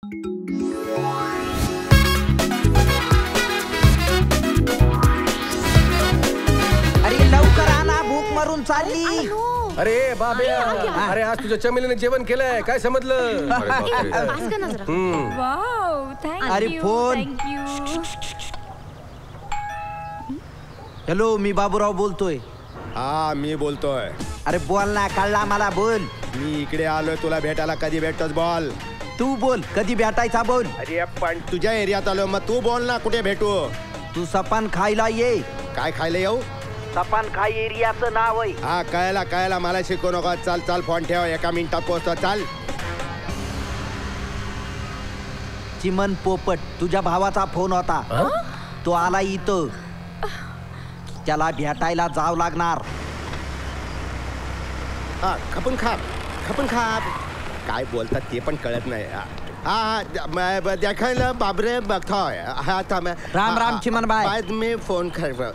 अरे लवकर आणा, भूक मरून चालली. अरे बाब्या, अरे आज तुझ्या चमेलीने जेवण केलंय, काय समजलं? अरे फोन. हॅलो, मी बाबूराव बोलतोय. हा मी बोलतोय. अरे बोल ना, कळला मला, बोल. मी इकडे आलोय तुला भेटायला, कधी भेटतोस बोल. तू बोल, कधी भेटायचा बोल. अरे पण तुझ्या एरियात आलोय, मग तू बोल ना, कुठे भेटू? तू सपान खायला ये. काय खायला येऊ? सपान खाय एरियाचं नाव आहे. हा कळला, मला शिकू नका. चाल फोन ठेव, 1 मिनिटात पोहोचतो. चाल. चिमन पोपट, तुझ्या भावाचा फोन होता. तो आला इथं. त्याला भेटायला जावं लागणार. हा खपून खाप. काय बोलतात ते पण कळत नाही. हा देखायला बाबरे बघतोय. हा थांब. राम चिमन बाय. मी फोन कर.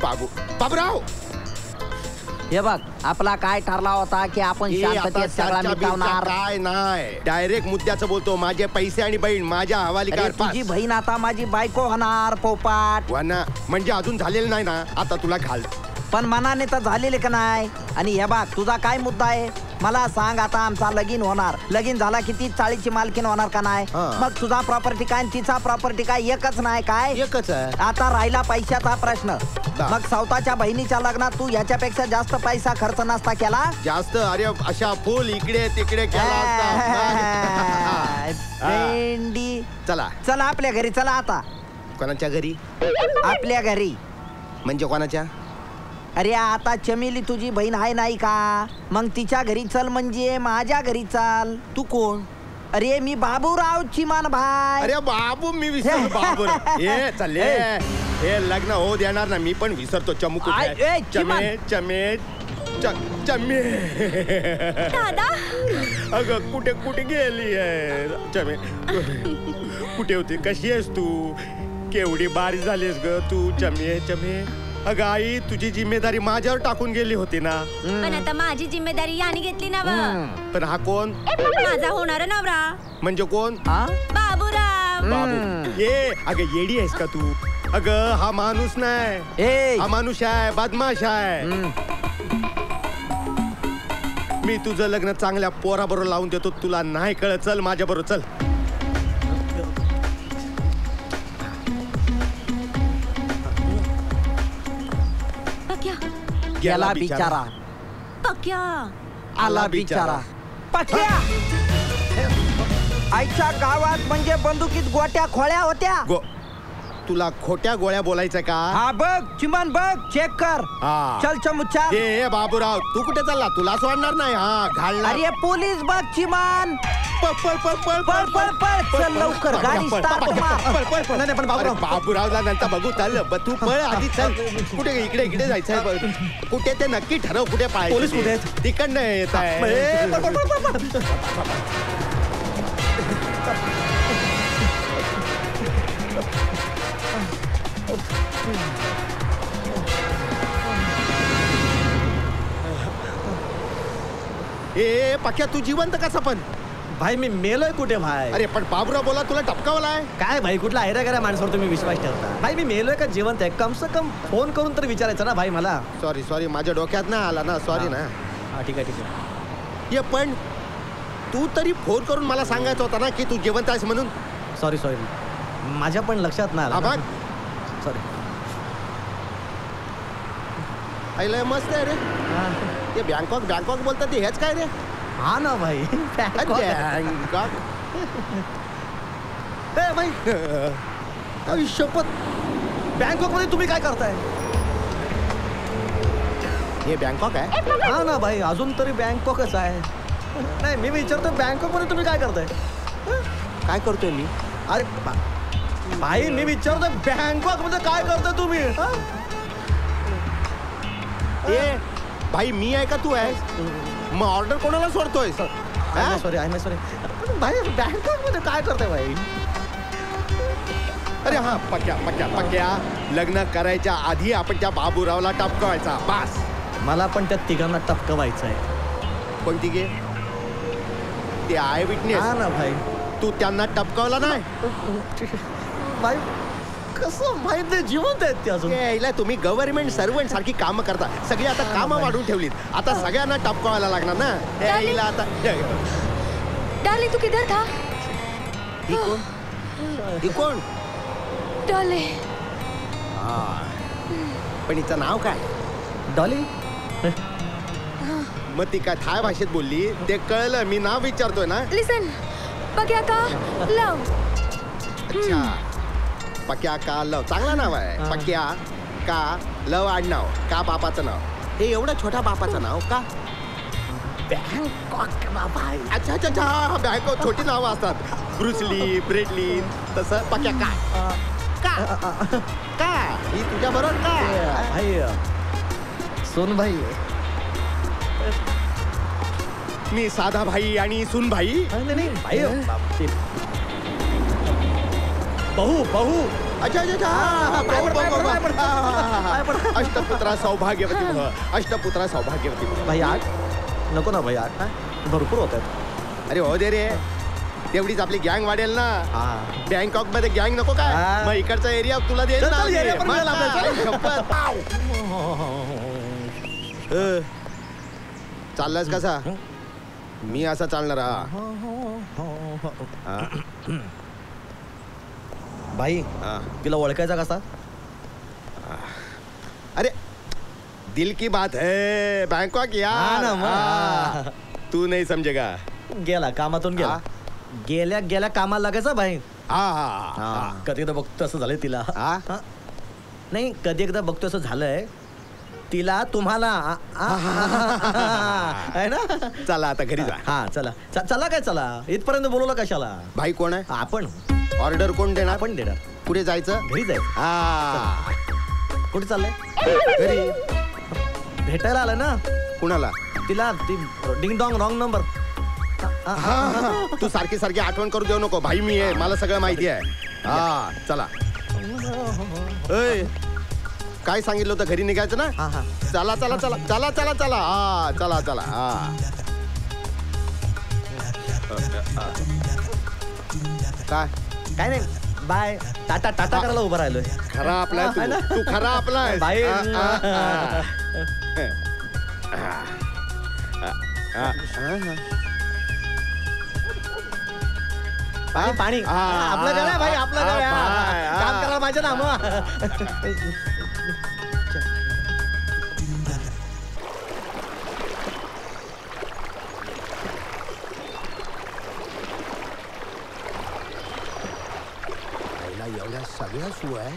बाबूराव, हे बघ, आपला काय ठरला होता की आपण शांततेत सगळा मिटवणार. काय नाही, डायरेक्ट मुद्द्याचं बोलतो. माझे पैसे आणि बहीण माझ्या हवाली कर. तुझी बहीण आता माझी बायको होणार पोपाट. ना म्हणजे अजून झालेलं नाही ना, आता तुला घाल. पण मनाने तर झालेले का नाही. आणि हे बघ, तुझा काय मुद्दा आहे मला सांग. आता आमचा लगीन होणार, लगीन झाला की ती चाळीची मालकीन होणार का नाही. मग तुझा प्रॉपर्टी काय तिचा प्रॉपर्टी काय एकच नाही काय. एकच आहे. आता राहिला पैशाचा प्रश्न. मग स्वतःच्या बहिणीच्या लग्नात तू याच्यापेक्षा जास्त पैसा खर्च नसता केला. जास्त? अरे अशा फुल इकडे तिकडे केला. चला आपल्या घरी. चला आता. कोणाच्या घरी? आपल्या घरी. म्हणजे कोणाच्या? अरे आता चमेली तुझी बहीण आहे नाही का, मग तिच्या घरी चल म्हणजे माझ्या घरी चाल. तू कोण? अरे मी बाबूराव चिमान भाई. अरे बाबू, मी विसरलो बाबूराव. ये चल हे लग्न हो देणार ना, मी पण विसरतो. चमू चमे दादा, अगं कुठे गेली आहे चमे? कुठे होती? कशी आहेस तू? केवढी बारीक झालीस ग तू चमे. अगं आई, तुझी जिम्मेदारी माझ्यावर टाकून गेली होती ना. पण आता माझी जिम्मेदारी याने घेतली ना. पण हा कोण? माझा होणारा नवरा. म्हणजे कोण? बाबूराव. बाबू. ये अगं, येडी आहेस का तू? अगं हा माणूस नाही, हा माणूस आहे, बदमाश आहे. मी तुझं लग्न चांगल्या पोराबरोबर लावून देतो, तुला नाही कळत. चल माझ्या बरोबर चल. गेला बिचारा. पक्या आला बिचारा. पक्या आईच्या गावात म्हणजे बंदुकीत गोट्या खोळ्या होत्या. तुला खोट्या गोळ्या बोलायचं का? हा बघ चिमन, बघ चेक कर. चल चमुचा. ए बाबूराव, तू कुठे चालला? तुला सोडणार नाही. हा घालणार. अरे पोलीस बघ चिमन. पळ चल लवकर, गाडी स्टार्ट मार. पण बाबूरावला नंतर बघू. चाल तू पळ आधी. चल कुठे? इकडे जायचंय. कुठे ते नक्की ठरव. कुठे पाय? पोलीस कुठे? तिकडनं येत आहे. ए पक्या, तू जिवंत कसा पण? भाई मी मेलोय कुठे भाई? अरे पण बाबूराव बोला तुला टपकावलाय काय भाई? कुठला आहे माणसावर तुम्ही विश्वास ठेवता? भाई मी मेलोय का जिवंत आहे? कम से कम फोन करून तर विचारायचं ना भाई मला. सॉरी, माझ्या डोक्यात ना आला ना. सॉरी ना. हा ठीक आहे. ये पण तू तरी फोन करून मला सांगायचं होता ना की तू जिवंत आहेस म्हणून. सॉरी माझ्या पण लक्षात नाही आलं. सॉरी. आईला मस्त आहे रे ते. बँकॉक बोलतात ते, हेच काय रे? हा ना भाई, बँकॉक. भाई शपथ, बँकॉक मध्ये तुम्ही काय करताय? हे बँकॉक आहे? हा ना भाई, अजून तरी बँकॉकच आहे. नाही मी विचारतो, बँकॉक मध्ये तुम्ही काय करताय? काय करतोय मी? अरे भाई मी विचारतो, बँकॉक मध्ये काय करताय तुम्ही? ए भाई, मी आहे का तू आहे? मग ऑर्डर कोणाला सोडतोय? सॉरी भाई, बँकॉक मध्ये काय करताय भाई? अरे हा पक्या लग्न करायच्या आधी आपण त्या बाबूरावला टपकवायचा बास. मला पण त्या तिघांना टपकवायचं आहे. कोणती गे? ते आय विटनेस? हा ना भाई, तू त्यांना टपकावला नाही? भाई कसं माहित नाही, जिवंत आहेत ते अजून. यायला तुम्ही गव्हर्नमेंट सर्वंट सारखी कामं करता. सगळी आता कामं वाढून ठेवलीत. आता सगळ्यांना टपकावायला लागणार ना. यायला आता डार्लिंग तू किधर था? ही कोण? डॉले. पण हिचं नाव काय? डॉली. मग ती काय थाय भाषेत बोलली ते कळलं. मी नाव विचारतोय ना. लिसन, पक्या का लव. अच्छा, पक्या का लव चांगलं नाव आहे. पक्या का लव आडनाव का बापाचं नाव. हे एवढं छोटा बापाचं नाव का? बँकॉक बाबा. अच्छा अच्छा अच्छा, बँकॉक छोटी नावं असतात. ब्रुसली, ब्रेडली, तसं पक्या का का ही तुझ्या बरोबर का? भाई सोन भाई. मी साधा भाई आणि सुन भाई. नाही भाई, बहू बहू. अच्छा अच्छा अच्छा. अष्टपुत्रा सौभाग्यवती भव. अष्टपुत्रा सौभाग्यवती भव. भाई 8 नको ना भाई. 8 भरपूर होत आहेत. अरे हो दे रे, तेवढीच आपली गँग वाढेल ना. बँकॉक मध्ये गँग नको काय? मग इकडचा एरिया तुला देईल ना. चाललास कसा? मी असा चालणार. भाई तिला ओळखायचा कसा? अरे दिल की बात है बँकॉक यार. तू नाही समजेगा. गेला कामातून गेला. गेल्या कामाला लागायचा भाई. कधी एकदा बघतो असं झालंय तिला. नाही कधी एकदा बघतो असं झालंय तिला तुम्हाला. आहे ना. चला आता घरी जा. हा चला चला. काय चला इथपर्यंत बोलवलं कशाला? भाई कोण आहे? आपण. ऑर्डर कोण देणार? आपण देणार. कुठे जायचं? घरी जायचं. कुठे चाललंय? घरी. भेटायला आलं ना. कुणाला? तिला. ती डिंग डॉंग रॉंग नंबर. तू सारखी सारखी आठवण करू देऊ नको. भाई मी आहे, मला सगळं माहिती आहे. चला. काय सांगितलं होतं? घरी निघायचं ना. चला चला चला चला चला चला. चला चला. काय नाही. बाय. टाटा करायला उभं राहिलोय. खरा आपला तू खरा आपला बाय. पाणी आपलं घर आहे भाई. आपलं घर आहे. काम करायला पाहिजे ना मग. एवढ्या सगळ्या सू आहे.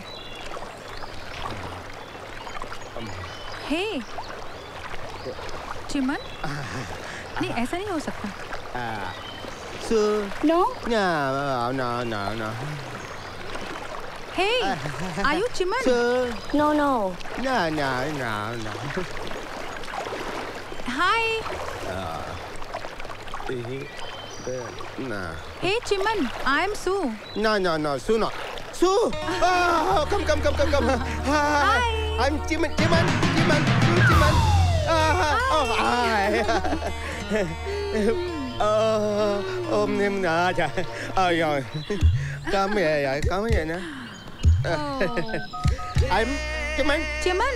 हे चिमन, नहीं ऐसा नहीं हो सकता. No. No. Hey, are you Chiman? No no. No. Hi. Hey Chiman, I am Sue. No. Sue. Come. Hi. I'm Chiman. Come here ना. I'm Chiman.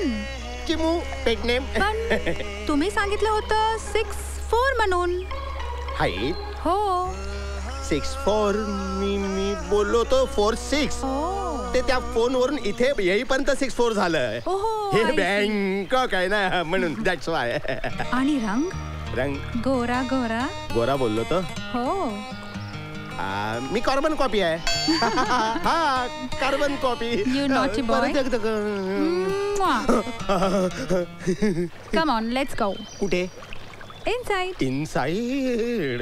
Chimu pet name. पण तुम्ही सांगितलं होतं 6'4" म्हणून. हाईट हो. 6'4". मी बोललो तो 4'6". ते त्या फोनवरून इथे येईपर्यंत 6'4" झालं. हे बँकॉक आहे ना म्हणून. That's why. आणि रंग गोरा बोललो तो. हो. मी कार्बन कॉपी आहे. Carbon copy. You naughty boy. Come on, let's go. कुठे? Inside. इनसाइड.